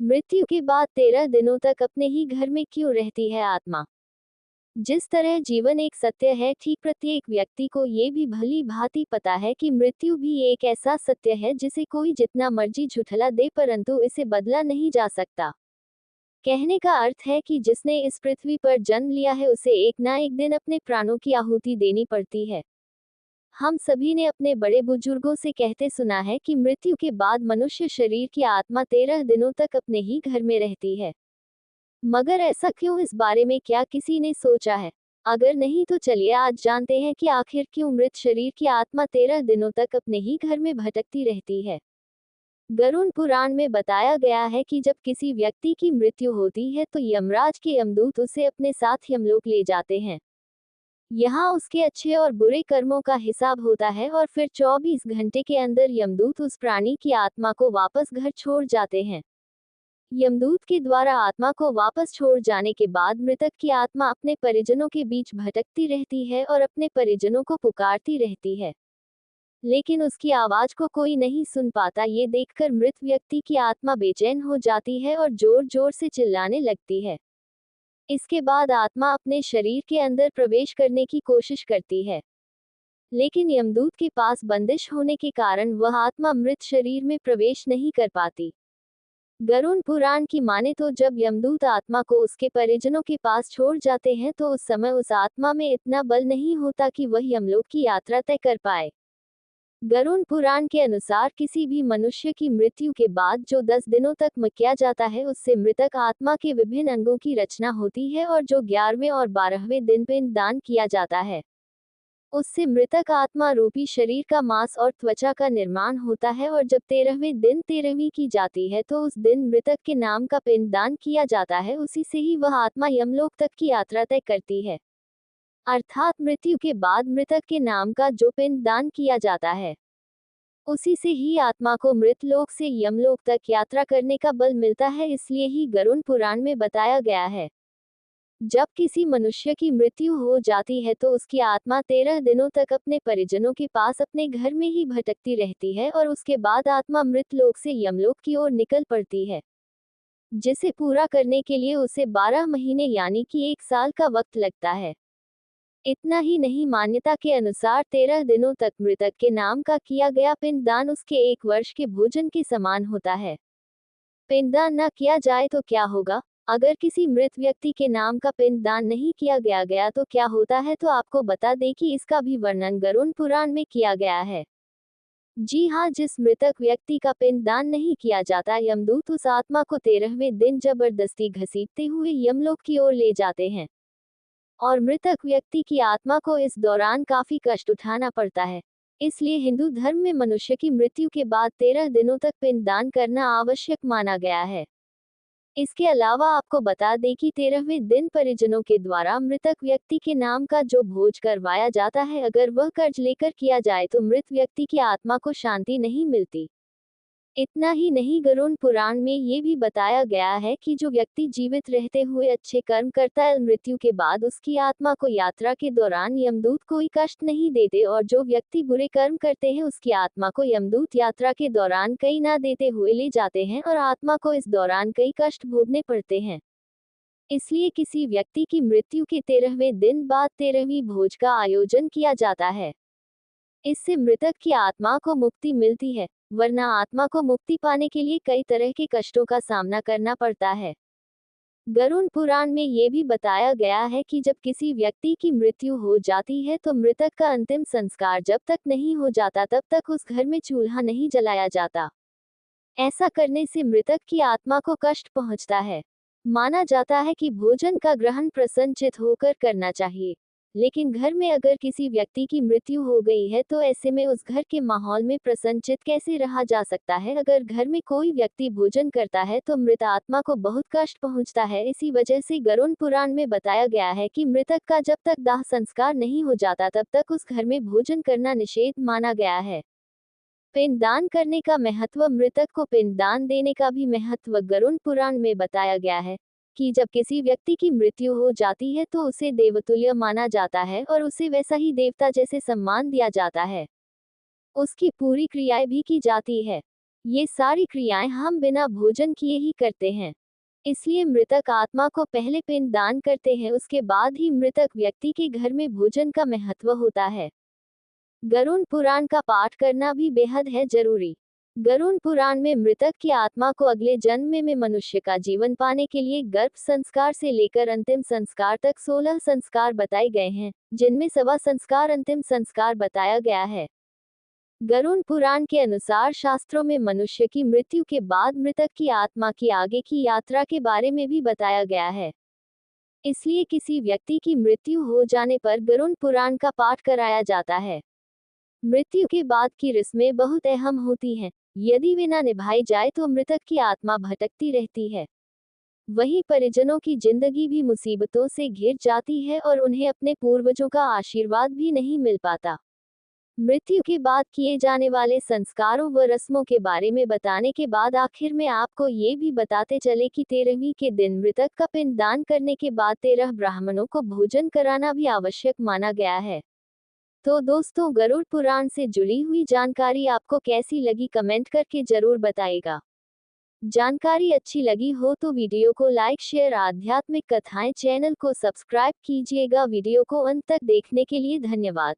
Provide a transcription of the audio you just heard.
मृत्यु के बाद 13 दिनों तक अपने ही घर में क्यों रहती है आत्मा? जिस तरह जीवन एक सत्य है, ठीक प्रत्येक व्यक्ति को ये भी भली भांति पता है कि मृत्यु भी एक ऐसा सत्य है जिसे कोई जितना मर्जी झुठला दे परंतु इसे बदला नहीं जा सकता। कहने का अर्थ है कि जिसने इस पृथ्वी पर जन्म लिया है उसे एक ना एक दिन अपने प्राणों की आहुति देनी पड़ती है। हम सभी ने अपने बड़े बुजुर्गों से कहते सुना है कि मृत्यु के बाद मनुष्य शरीर की आत्मा 13 दिनों तक अपने ही घर में रहती है। मगर ऐसा क्यों, इस बारे में क्या किसी ने सोचा है? अगर नहीं तो चलिए आज जानते हैं कि आखिर क्यों मृत शरीर की आत्मा 13 दिनों तक अपने ही घर में भटकती रहती है। गरुड़ पुराण में बताया गया है कि जब किसी व्यक्ति की मृत्यु होती है तो यमराज के यमदूत उसे अपने साथ यमलोक ले जाते हैं। यहाँ उसके अच्छे और बुरे कर्मों का हिसाब होता है और फिर 24 घंटे के अंदर यमदूत उस प्राणी की आत्मा को वापस घर छोड़ जाते हैं। यमदूत के द्वारा आत्मा को वापस छोड़ जाने के बाद मृतक की आत्मा अपने परिजनों के बीच भटकती रहती है और अपने परिजनों को पुकारती रहती है, लेकिन उसकी आवाज को कोई नहीं सुन पाता। ये देखकर मृत व्यक्ति की आत्मा बेचैन हो जाती है और जोर जोर से चिल्लाने लगती है। इसके बाद आत्मा अपने शरीर के अंदर प्रवेश करने की कोशिश करती है, लेकिन यमदूत के पास बंदिश होने के कारण वह आत्मा मृत शरीर में प्रवेश नहीं कर पाती। गरुड़ पुराण की माने तो जब यमदूत आत्मा को उसके परिजनों के पास छोड़ जाते हैं तो उस समय उस आत्मा में इतना बल नहीं होता कि वह यमलोक की यात्रा तय कर पाए। गरुड़ पुराण के अनुसार किसी भी मनुष्य की मृत्यु के बाद जो 10 दिनों तक किया जाता है उससे मृतक आत्मा के विभिन्न अंगों की रचना होती है और जो 11वें और 12वें दिन पिंड दान किया जाता है उससे मृतक आत्मा रूपी शरीर का मांस और त्वचा का निर्माण होता है और जब 13वें दिन 13वीं की जाती है तो उस दिन मृतक के नाम का पिंड दान किया जाता है। उसी से ही वह आत्मा यमलोक तक की यात्रा तय करती है। अर्थात मृत्यु के बाद मृतक के नाम का जो पिंड दान किया जाता है उसी से ही आत्मा को मृत लोक से यमलोक तक यात्रा करने का बल मिलता है। इसलिए ही गरुड़ पुराण में बताया गया है जब किसी मनुष्य की मृत्यु हो जाती है तो उसकी आत्मा 13 दिनों तक अपने परिजनों के पास अपने घर में ही भटकती रहती है और उसके बाद आत्मा मृत लोक से यमलोक की ओर निकल पड़ती है, जिसे पूरा करने के लिए उसे 12 महीने यानी कि 1 साल का वक्त लगता है। इतना ही नहीं, मान्यता के अनुसार 13 दिनों तक मृतक के नाम का किया गया पिंडदान उसके 1 वर्ष के भोजन के समान होता है। पिंडदान न किया जाए तो क्या होगा? अगर किसी मृत व्यक्ति के नाम का पिंडदान नहीं किया गया तो क्या होता है, तो आपको बता दें कि इसका भी वर्णन गरुड़ पुराण में किया गया है। जी हाँ, जिस मृतक व्यक्ति का पिंडदान नहीं किया जाता, यमदूत उस आत्मा को 13वें दिन जबरदस्ती घसीटते हुए यमलोक की ओर ले जाते हैं और मृतक व्यक्ति की आत्मा को इस दौरान काफी कष्ट उठाना पड़ता है। इसलिए हिंदू धर्म में मनुष्य की मृत्यु के बाद 13 दिनों तक पिंडदान करना आवश्यक माना गया है। इसके अलावा आपको बता दें कि 13वें दिन परिजनों के द्वारा मृतक व्यक्ति के नाम का जो भोज करवाया जाता है, अगर वह कर्ज लेकर किया जाए तो मृत व्यक्ति की आत्मा को शांति नहीं मिलती। इतना ही नहीं, गरुड़ पुराण में ये भी बताया गया है कि जो व्यक्ति जीवित रहते हुए अच्छे कर्म करता है, मृत्यु के बाद उसकी आत्मा को यात्रा के दौरान यमदूत कोई कष्ट नहीं देते और जो व्यक्ति बुरे कर्म करते हैं उसकी आत्मा को यमदूत यात्रा के दौरान कई ना देते हुए ले जाते हैं और आत्मा को इस दौरान कई कष्ट भोगने पड़ते हैं। इसलिए किसी व्यक्ति की मृत्यु के 13वें दिन बाद 13वीं भोज का आयोजन किया जाता है। इससे मृतक की आत्मा को मुक्ति मिलती है, वरना आत्मा को मुक्ति पाने के लिए कई तरह के कष्टों का सामना करना पड़ता है। गरुड़ पुराण में ये भी बताया गया है कि जब किसी व्यक्ति की मृत्यु हो जाती है तो मृतक का अंतिम संस्कार जब तक नहीं हो जाता तब तक उस घर में चूल्हा नहीं जलाया जाता। ऐसा करने से मृतक की आत्मा को कष्ट पहुंचता है। माना जाता है कि भोजन का ग्रहण प्रसन्नचित्त होकर करना चाहिए, लेकिन घर में अगर किसी व्यक्ति की मृत्यु हो गई है तो ऐसे में उस घर के माहौल में प्रसन्नचित्त कैसे रहा जा सकता है। अगर घर में कोई व्यक्ति भोजन करता है तो मृत आत्मा को बहुत कष्ट पहुंचता है। इसी वजह से गरुड़ पुराण में बताया गया है कि मृतक का जब तक दाह संस्कार नहीं हो जाता तब तक उस घर में भोजन करना निषेध माना गया है। पिंडदान करने का महत्व, मृतक को पिंडदान देने का भी महत्व गरुड़ पुराण में बताया गया है कि जब किसी व्यक्ति की मृत्यु हो जाती है तो उसे देवतुल्य माना जाता है और उसे वैसा ही देवता जैसे सम्मान दिया जाता है। उसकी पूरी क्रियाएं भी की जाती है। ये सारी क्रियाएं हम बिना भोजन किए ही करते हैं। इसलिए मृतक आत्मा को पहले पिंड दान करते हैं, उसके बाद ही मृतक व्यक्ति के घर में भोजन का महत्व होता है। गरुड़ पुराण का पाठ करना भी बेहद है जरूरी। गरुड़ पुराण में मृतक की आत्मा को अगले जन्म में मनुष्य का जीवन पाने के लिए गर्भ संस्कार से लेकर अंतिम संस्कार तक 16 संस्कार बताए गए हैं, जिनमें 7वां संस्कार अंतिम संस्कार बताया गया है। गरुड़ पुराण के अनुसार शास्त्रों में मनुष्य की मृत्यु के बाद मृतक की आत्मा की आगे की यात्रा के बारे में भी बताया गया है। इसलिए किसी व्यक्ति की मृत्यु हो जाने पर गरुड़ पुराण का पाठ कराया जाता है। मृत्यु के बाद की रस्में बहुत अहम होती हैं। यदि वे न निभाई जाए तो मृतक की आत्मा भटकती रहती है। वहीं परिजनों की जिंदगी भी मुसीबतों से घिर जाती है और उन्हें अपने पूर्वजों का आशीर्वाद भी नहीं मिल पाता। मृत्यु के बाद किए जाने वाले संस्कारों व रस्मों के बारे में बताने के बाद आखिर में आपको ये भी बताते चले कि 13वीं के दिन मृतक का पिंड दान करने के बाद 13 ब्राह्मणों को भोजन कराना भी आवश्यक माना गया है। तो दोस्तों, गरुड़ पुराण से जुड़ी हुई जानकारी आपको कैसी लगी कमेंट करके जरूर बताइएगा। जानकारी अच्छी लगी हो तो वीडियो को लाइक शेयर आध्यात्मिक कथाएं चैनल को सब्सक्राइब कीजिएगा। वीडियो को अंत तक देखने के लिए धन्यवाद।